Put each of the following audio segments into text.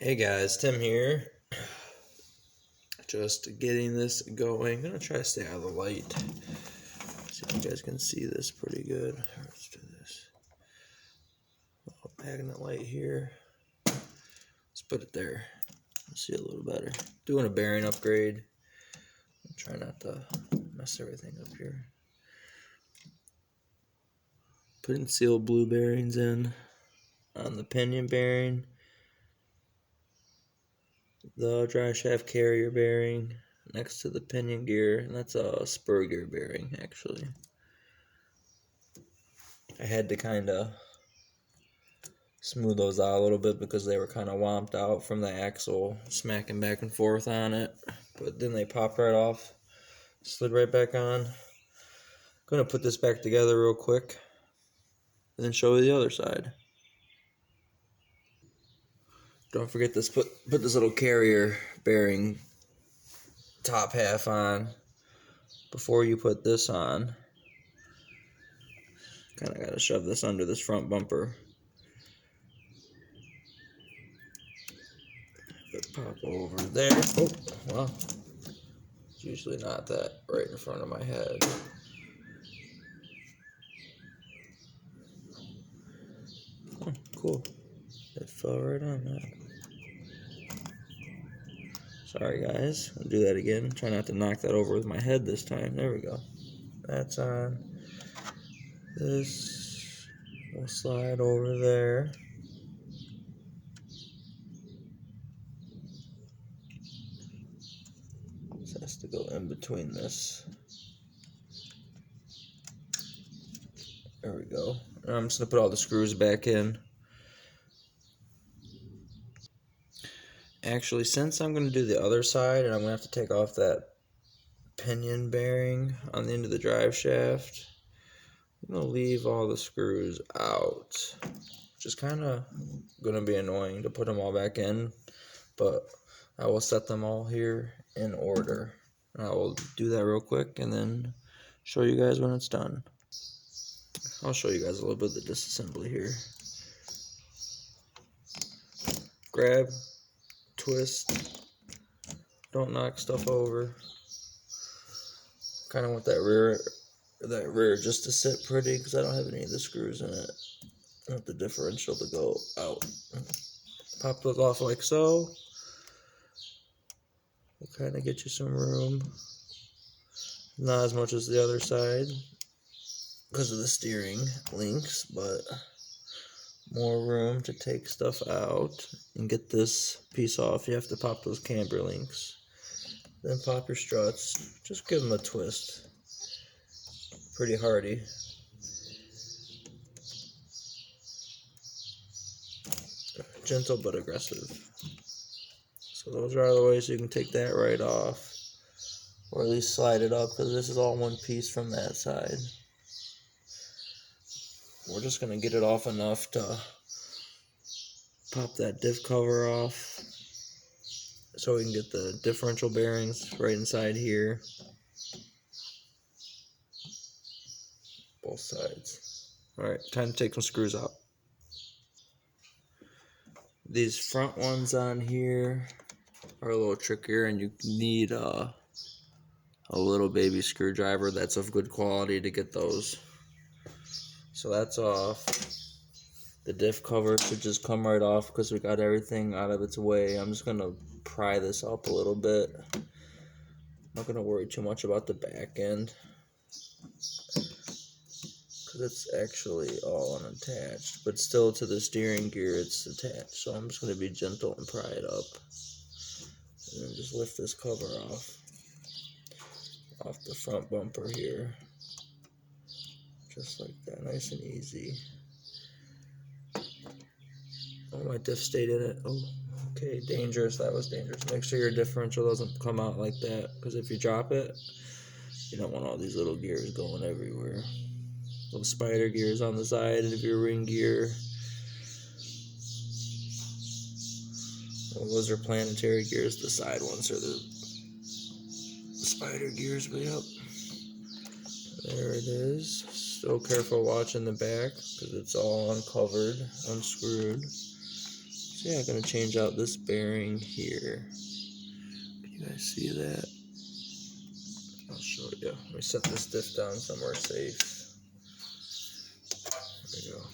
Hey guys, Tim here. Just getting this going. I'm gonna try to stay out of the light. See if you guys can see this pretty good. Let's do this. Magnet light here. Let's put it there. See a little better. Doing a bearing upgrade. I'm trying not to mess everything up here. Putting sealed blue bearings in on the pinion bearing, the dry shaft carrier bearing next to the pinion gear, and that's a spur gear bearing actually. I had to kind of smooth those out a little bit because they were kind of womped out from the axle smacking back and forth on it, but then they popped right off, slid right back on. Gonna put this back together real quick and then show you the other side. Don't forget this, put this little carrier bearing top half on before you put this on. Kind of got to shove this under this front bumper. Pop over there. Oh, well, it's usually not that right in front of my head. Oh, cool. It fell right on that. Sorry guys, I'll do that again. Try not to knock that over with my head this time. There we go. That's on. This will slide over there. This has to go in between this. There we go. And I'm just going to put all the screws back in. Actually, since I'm going to do the other side and I'm going to have to take off that pinion bearing on the end of the drive shaft, I'm going to leave all the screws out. Which is kind of going to be annoying to put them all back in, but I will set them all here in order. And I will do that real quick and then show you guys when it's done. I'll show you guys a little bit of the disassembly here. Grab, twist, don't knock stuff over. Kind of want that rear just to sit pretty because I don't have any of the screws in it. I want the differential to go out. Pop those off like so. We'll kind of get you some room. Not as much as the other side because of the steering links, but more room to take stuff out and get this piece off. You have to pop those camber links. Then pop your struts. Just give them a twist. Pretty hardy. Gentle but aggressive. So those are out of the way so you can take that right off. Or at least slide it up because this is all one piece from that side. We're just going to get it off enough to pop that diff cover off so we can get the differential bearings right inside here. Both sides. Alright, time to take some screws out. These front ones on here are a little trickier and you need a little baby screwdriver that's of good quality to get those. So that's off. The diff cover should just come right off because we got everything out of its way. I'm just going to pry this up a little bit. I'm not going to worry too much about the back end because it's actually all unattached, but still to the steering gear it's attached. So I'm just going to be gentle and pry it up and then just lift this cover off the front bumper here. Just like that, nice and easy. Oh, my diff stayed in it. Oh, okay, dangerous. That was dangerous. Make sure your differential doesn't come out like that, because if you drop it, you don't want all these little gears going everywhere. Little spider gears on the side of your ring gear. Well, those are planetary gears. The side ones are the spider gears, but yep. There it is. Still careful watching the back because it's all uncovered, unscrewed. So yeah, I'm gonna change out this bearing here. Can you guys see that? I'll show you. Let me set this diff down somewhere safe. There we go.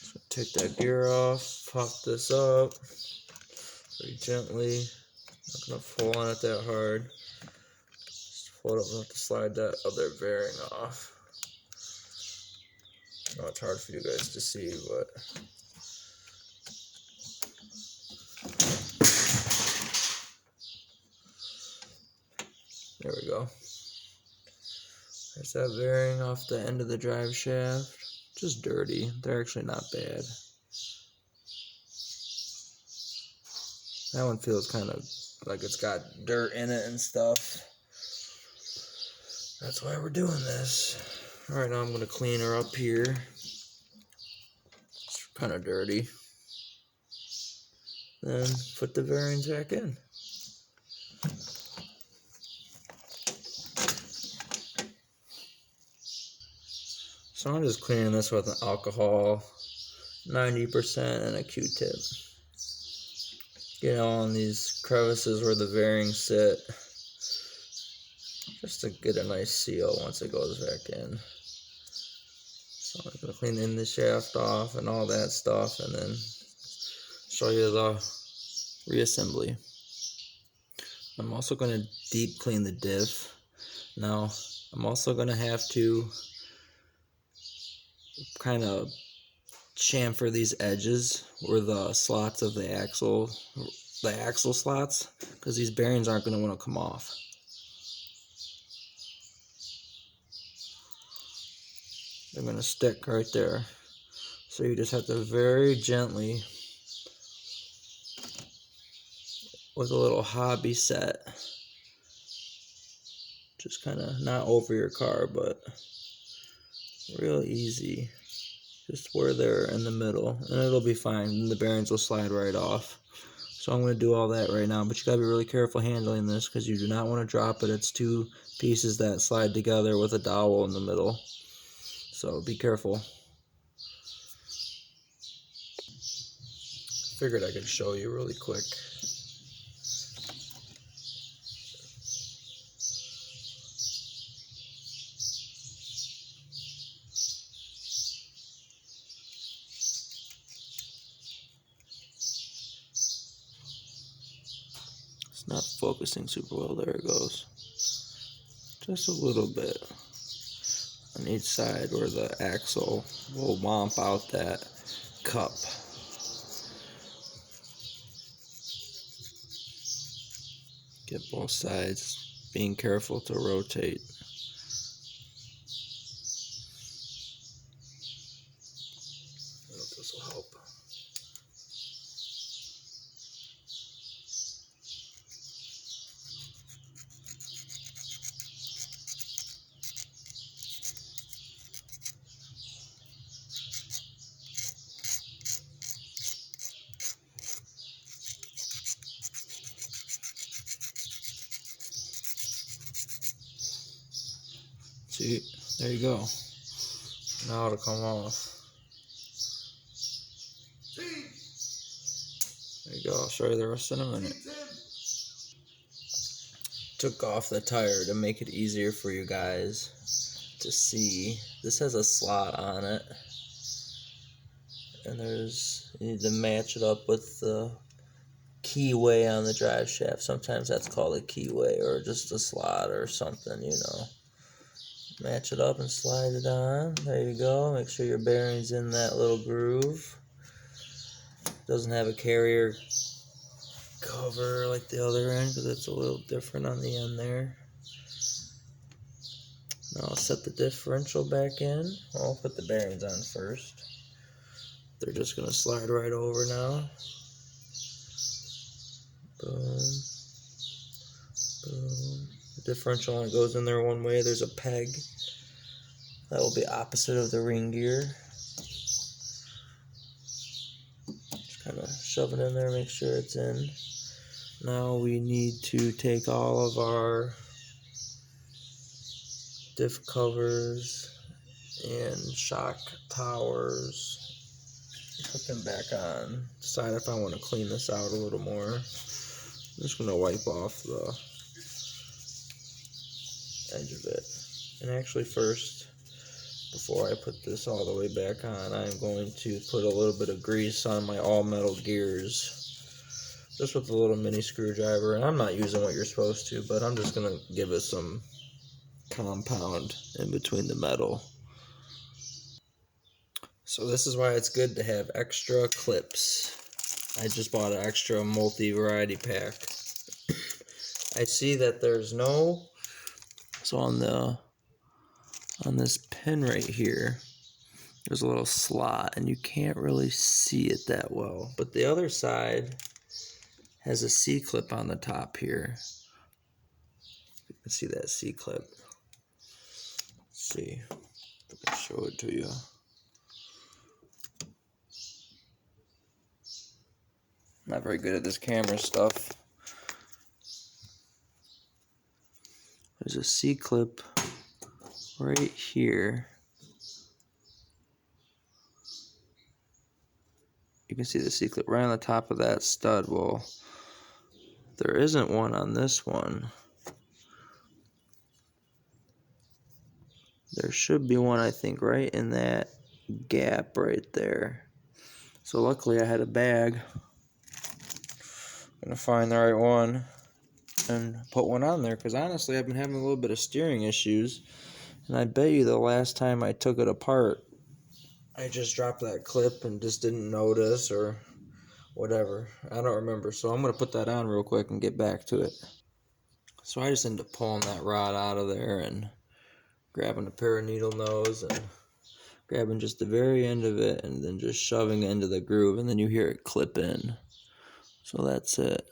So take that gear off, pop this up very gently. Not gonna pull on it that hard. Just fold up enough to slide that other bearing off. I know it's hard for you guys to see, but there we go. There's that bearing off the end of the drive shaft. Just dirty. They're actually not bad. That one feels kind of like it's got dirt in it and stuff. That's why we're doing this. Alright, now I'm going to clean her up here. It's kind of dirty. Then put the bearings back in. So I'm just cleaning this with an alcohol, 90% and a Q-tip. Get on these crevices where the bearings sit, just to get a nice seal once it goes back in. So I'm going to clean in the shaft off and all that stuff, and then show you the reassembly. I'm also going to deep clean the diff. Now, I'm also going to have to kind of chamfer these edges where the slots of the axle slots, because these bearings aren't going to want to come off. They're going to stick right there. So you just have to very gently, with a little hobby set, just kind of not over your car, but real easy, just where they're in the middle, and it'll be fine, and the bearings will slide right off. So I'm going to do all that right now, but you got to be really careful handling this, because you do not want to drop it. It's two pieces that slide together with a dowel in the middle, so be careful. Figured I could show you really quick. It's not focusing super well. There it goes. Just a little bit on each side where the axle will womp out that cup. Get both sides, being careful to rotate. I hope this will help. See, there you go. Now it'll come off. There you go. I'll show you the rest in a minute. Took off the tire to make it easier for you guys to see. This has a slot on it, and you need to match it up with the keyway on the drive shaft. Sometimes that's called a keyway, or just a slot or something, you know. Match it up and slide it on. There you go. Make sure your bearing's in that little groove. Doesn't have a carrier cover like the other end, because it's a little different on the end there. Now I'll set the differential back in. I'll put the bearings on first. They're just going to slide right over now. Boom. Boom. The differential only goes in there one way. There's a peg that will be opposite of the ring gear. shove it in there, make sure it's in. Now we need to take all of our diff covers and shock towers, put them back on. Decide if I want to clean this out a little more. I'm just going to wipe off the edge of it. And actually first, before I put this all the way back on, I'm going to put a little bit of grease on my all-metal gears. Just with a little mini screwdriver. And I'm not using what you're supposed to, but I'm just going to give it some compound in between the metal. So this is why it's good to have extra clips. I just bought an extra multi-variety pack. I see that there's no, so on this pin right here, there's a little slot and you can't really see it that well. But the other side has a C-clip on the top here. You can see that C-clip. Let's see if I can show it to you. Not very good at this camera stuff. There's a C-clip right here. You can see the C-clip right on the top of that stud. Well, there isn't one on this one. There should be one, I think, right in that gap right there. So luckily I had a bag. I'm gonna find the right one and put one on there, because honestly I've been having a little bit of steering issues, and I bet you the last time I took it apart I just dropped that clip and just didn't notice or whatever. I don't remember, so I'm gonna put that on real quick and get back to it. So I just ended up pulling that rod out of there and grabbing a pair of needle nose and grabbing just the very end of it and then just shoving it into the groove, and then you hear it clip in. So that's it.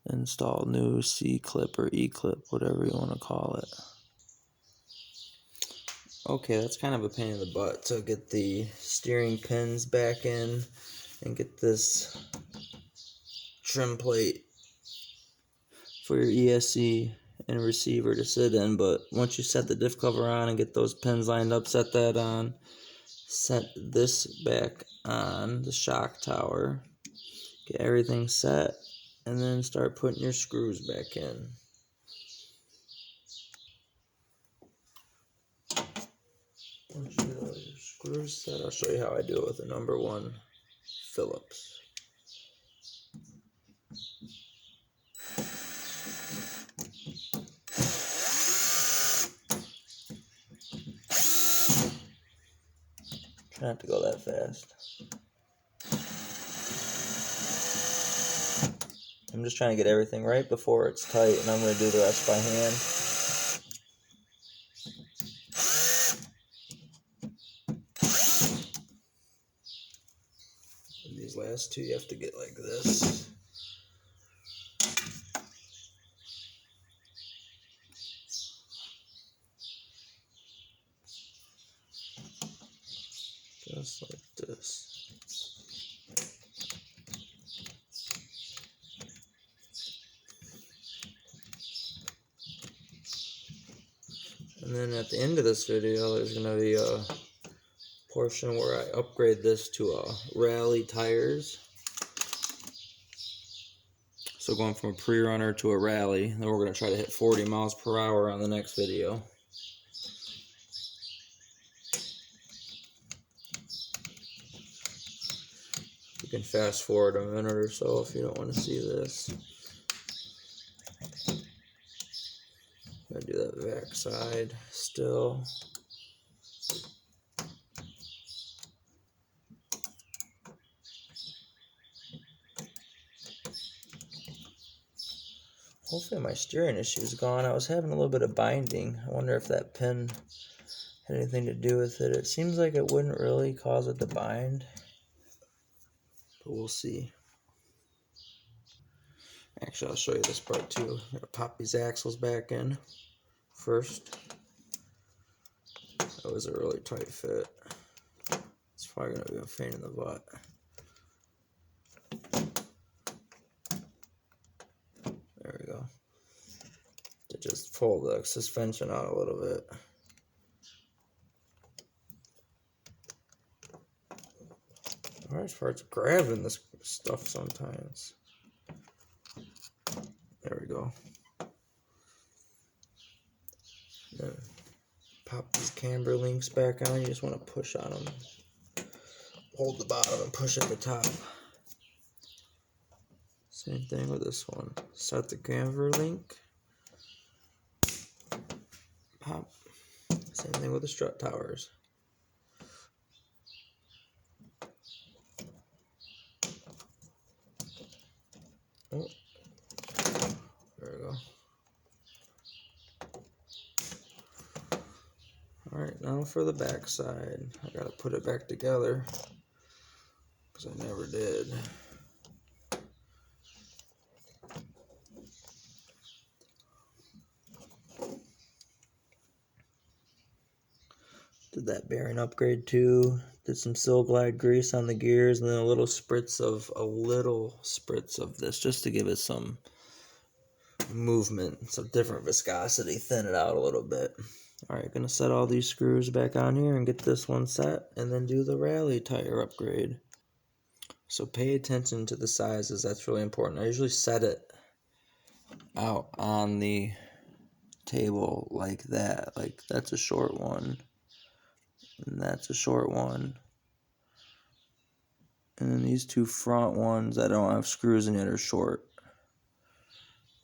Install new C-clip or E-clip, whatever you want to call it. Okay, that's kind of a pain in the butt to get the steering pins back in and get this trim plate for your ESC and receiver to sit in. But once you set the diff cover on and get those pins lined up, set that on, set this back on the shock tower, get everything set, and then start putting your screws back in. Once you get all your screws set, I'll show you how I do it with the number 1 Phillips. Try not to go that fast. I'm just trying to get everything right before it's tight, and I'm going to do the rest by hand. And these last two you have to get like this. Just like this. And then at the end of this video, there's going to be a portion where I upgrade this to rally tires. So going from a pre-runner to a rally, then we're going to try to hit 40 miles per hour on the next video. You can fast forward a minute or so if you don't want to see this. I'm going to do that back side still. Hopefully my steering issue is gone. I was having a little bit of binding. I wonder if that pin had anything to do with it. It seems like it wouldn't really cause it to bind, but we'll see. Actually, I'll show you this part too. I'm going to pop these axles back in first. That was a really tight fit. It's probably going to be a pain in the butt. pull the suspension out a little bit. The hardest part's grabbing this stuff sometimes. There we go. Then pop these camber links back on. You just want to push on them. Hold the bottom and push at the top. Same thing with this one. Set the camber link. Pop. Same thing with the strut towers. Oh, there we go. Alright, now for the back side. I gotta put it back together because I never did. Did that bearing upgrade too. Did some Silglide grease on the gears and then a little spritz of this just to give it some movement, some different viscosity, thin it out a little bit. Alright, gonna set all these screws back on here and get this one set and then do the rally tire upgrade. So pay attention to the sizes, that's really important. I usually set it out on the table like that. Like that's a short one. And that's a short one. And then these two front ones that don't have screws in it are short.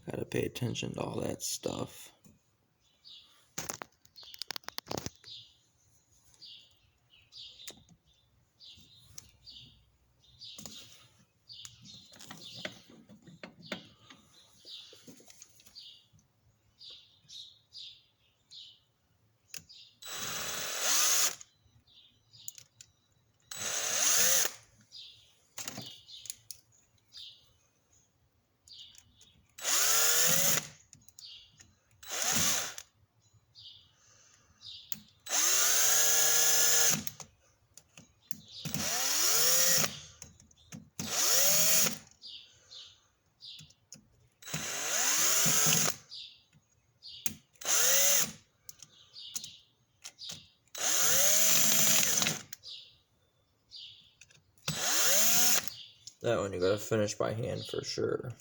Gotta pay attention to all that stuff. That one you gotta finish by hand for sure.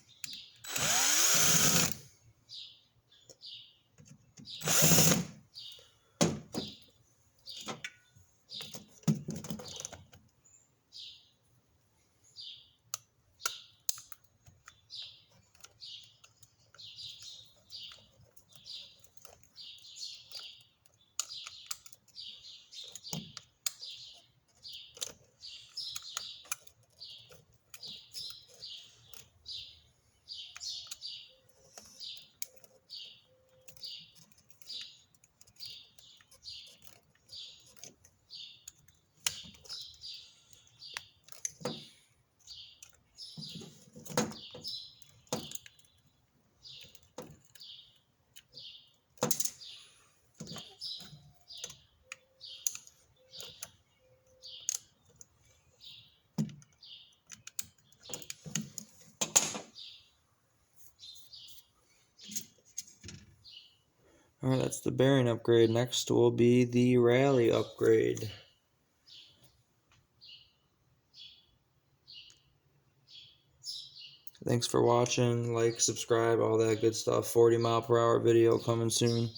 Alright, that's the bearing upgrade. Next will be the rally upgrade. Thanks for watching. Like, subscribe, all that good stuff. 40 mile per hour video coming soon.